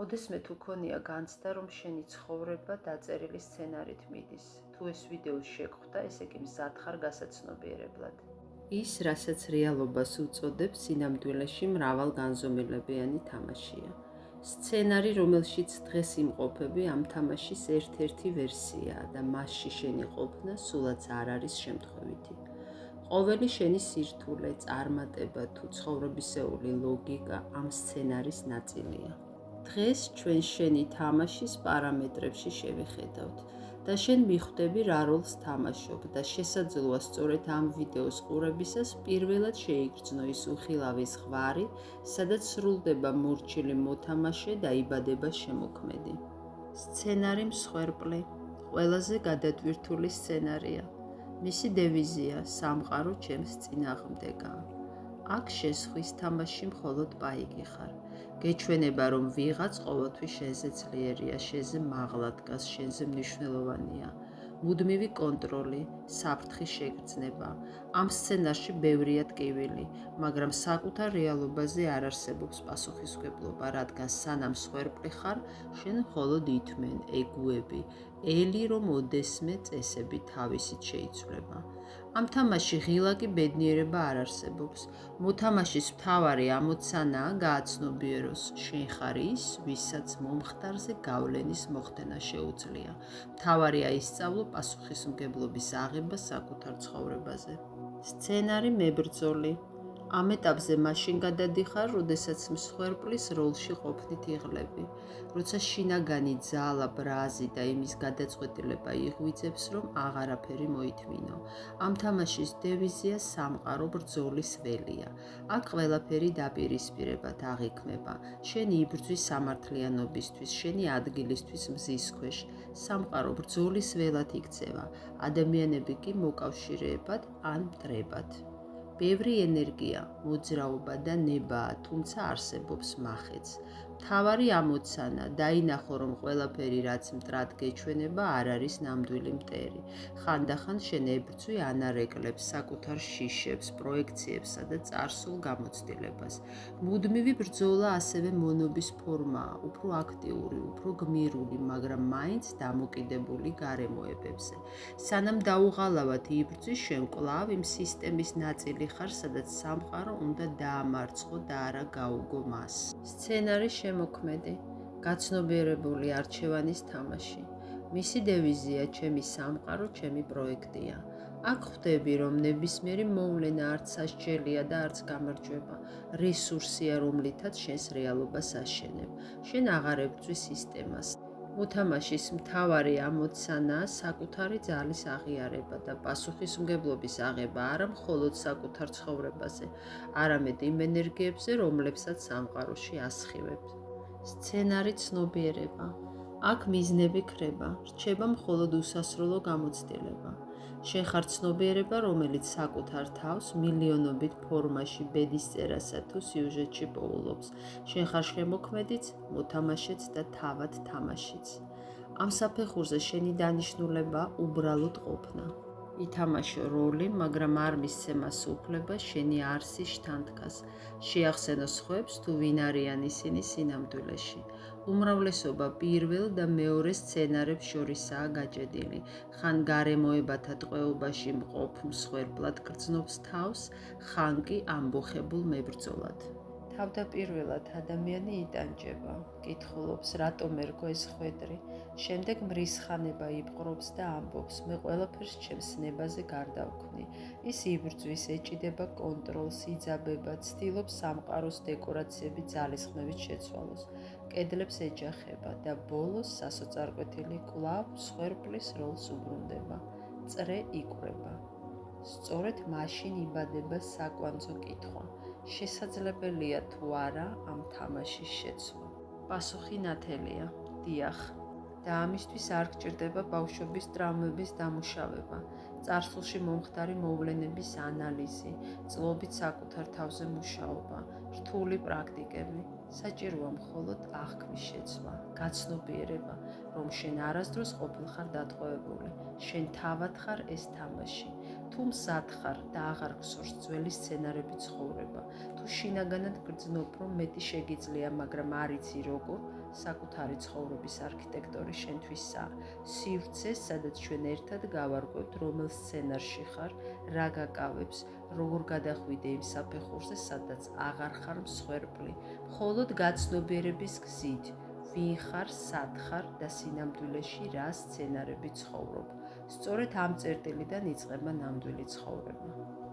ოდესმე თუ ქონია განცდა, რომ შენი ცხოვრება დაწერილი სცენარით მიდის. თუ ეს ვიდეო შეგხვდა, ესე იგი მზად ხარ გასაცნობიერებლად. ის, რასაც რეალობას უწოდებს, სინამდვილეში მრავალგანზომილებიანი თამაშია. სცენარი, რომელშიც დღეს იმყოფები, ამ თამაშის ერთ-ერთი ვერსიაა და მასში შენი ყოფნა სულაც არ არის შემთხვევითი. ყოველი შენი სირთულე, წარმატება თუ ცხოვრებისეული ლოგიკა ამ სცენარის ნაწილია. დღეს ჩვენ შენი თამაშის პარამეტრებში შევიხედავთ და შენ მიხვდები რა როლს თამაშობ და შესაძლოა სწორედ ამ ვიდეოს ყურებისას პირველად შეიგრძნო ის უხილავი ზღვარი, სადაც სრულდება მორჩილი მოთამაშე და იბადება შემოქმედი. სცენარი მსხვერპლი, ყველაზე გადატვირთული სცენარია. მისი დევიზია სამყარო ჩემს წინააღმდეგაა. აქ შეზღვის თამაში მხოლოდ პაიკი ხარ. გეჩვენება, რომ ვიღაც ყოველთვის შენზე ძლიერია, შენზე მაღლა დგას, შენზე მნიშვნელოვანია. მუდმივი კონტროლი, საფრთხის შეგრძნება. ამ სცენარში ბევრია ტკივილი, მაგრამ საკუთარ რეალობაზე არ არსებობს პასუხისმგებლობა, რადგან სანამ მსხვერპლი ხარ, შენ მხოლოდ ითმენ, ეგუები, ელი, რომ ოდესმე წესები თავისით შეიცვლება. ამ თამაში ღილაკი ბედნიერება არ არსებობს. მოთამაშის მთავარი ამოცანაა გააცნობიეროს, შენ ხარ ის, ვისაც მომხდარზე გავლენის მოხდენა შეუძლია. მთავარია ისწავლო პასუხისმგებლობის აღება საკუთარ ცხოვრებაზე. სცენარი მებრძოლი. ამ ეტაპზე მაშინ გადადიხარ, როდესაც მსხვერპლის როლში ყოფნით იღლები. როცა შინაგანი ძალა, ბრაზი და იმის გადაწყვეტილება იღვიძებს, რომ აღარაფერი მოითმინო. ამ თამაშის დევიზია სამყარო ბრძოლის ველია. აქ ყველაფერი დაპირისპირებად აღიქმება. შენი იბრძვის სამართლიანობისთვის, შენი ადგილისთვის მზის ქვეშ. სამყარო ბრძოლის ველად იქცევა. ადამიანები კი მოკავშირეებად ან მტრებად. ბევრი ენერგია, მოძრაობა და ნებაა, თუმცა არსებობს მახეც. მთავარი ამოცანა, დაინახო, რომ ყველაფერი, რაც მტრად გეჩვენება, არ არის ნამდვილი მტერი. ხანდახან შენ ებრძვი ანარეკლებს, საკუთარ შიშებს, პროექციებსა და წარსულ გამოცდილებას. მუდმივი ბრძოლა ასევე მონობის ფორმაა, უფრო აქტიური, უფრო გმირული, მაგრამ მაინც დამოკიდებული გარემოებებზე. სანამ დაუღალავად იბრძვის, შენ კვლავ იმ სისტემის ნაწილი ხარ, სადაც სამყარო უნდა დაამარცხო და არა გაუგო მას. სცენარი შემოქმედი, გაცნობიერებული არჩევანის თამაში. მისი დევიზია ჩემი სამყარო, ჩემი პროექტია. აქ ხვდები, რომ ნებისმიერი მოვლენა არც სასჯელია და არც გამარჯვება, რესურსია, რომლითაც შენს რეალობას აშენებ. შენ აღარ ებრძვის სისტემას. მოთამაშის მთავარი ამოცანაა საკუთარი ძალის აღიარება და პასუხისმგებლობის აღება არა მხოლოდ საკუთარ ცხოვრებაზე, არამედ იმ ენერგიებზე, რომლებსაც სამყაროში ასხივებ. სცენარი ცნობიერება. აქ მიზნები ქრება, რჩება მხოლოდ უსასრულო გამოცდილება. შენ ხარ ცნობიერება, რომელიც საკუთარ თავს მილიონობით ფორმაში ბედისწერასა თუ სიუჟეტში პოულობს. შენ ხარ შემოქმედიც, მოთამაშეც და თავად თამაშიც. ამ საფეხურზე შენი დანიშნულება უბრალოდ ყოფნა. ითამაშო როლი, მაგრამ არ მისცემას უფლება შენი არსის შთანთქას. შეახსენო სხვებს თუ ვინ არიან ისინი სინამდვილეში. უმრავლესობა პირველ და მეორე სცენარებს შორისაა გაჭედილი. ხან გარემოებათა ტყვეობაში მყოფ მსხვერპლად გრძნობს თავს, ხან კი ამბოხებულ მებრძოლად. თავდაპირველად ადამიანი იტანჯება, კითხულობს, რატომ ერგო ეს ხვედრი, შემდეგ მრისხანება იპყრობს და ამბობს, მე ყველაფერს ჩემს ნებაზე გარდავქმნი. ის იბრძვის, ეჭიდება კონტროლს, იძაბება, ცდილობს სამყაროს დეკორაციები ძალისხმევით შეცვალოს, კედლებს ეჯახება და ბოლოს სასოწარკვეთილი კვლავ მსხვერპლის როლს უბრუნდება. წრე იკვრება. სწორედ მაშინ იბადება საკვანძო კითხვა. შესაძლებელია თუ არა ამ თამაშის შეცვლა. პასუხი ნათელია, დიახ. და ამისთვის არ გჭირდება ბავშვობის ტრაუმების დამუშავება, წარსულში მომხდარი მოვლენების ანალიზი, წლობით საკუთარ თავზე მუშაობა, რთული პრაქტიკები. საჭიროა მხოლოდ აღქმის შეცვლა, გაცნობიერება, რომ შენ არასდროს ყოფილხარ დატყვევებული, შენ თავად ხარ ეს თამაში. თუ მზად ხარ და აღარ გსურს ძველი სცენარები ცხოვრება, თუ შინაგანად გრძნობ, რომ მეტი შეგიძლია, მაგრამ არ იცი როგორ, საკუთარი ცხოვრების არქიტექტორი შენთვისაა. სივრცე, სადაც ჩვენ ერთად გავარკვევთ, რომელ სცენარში ხარ, რა გაკავებს, როგორ გადახვიდე იმ საფეხურზე, სადაც აღარ ხარ მსხვერპლი, მხოლოდ გაცნობიერების გზით, ვინ ხარ, სად ხარ და სინამდვილეში რა სცენარები ცხოვრობ. სწორედ ამ წერტილიდან იწყება ნამდვილი ცხოვრება.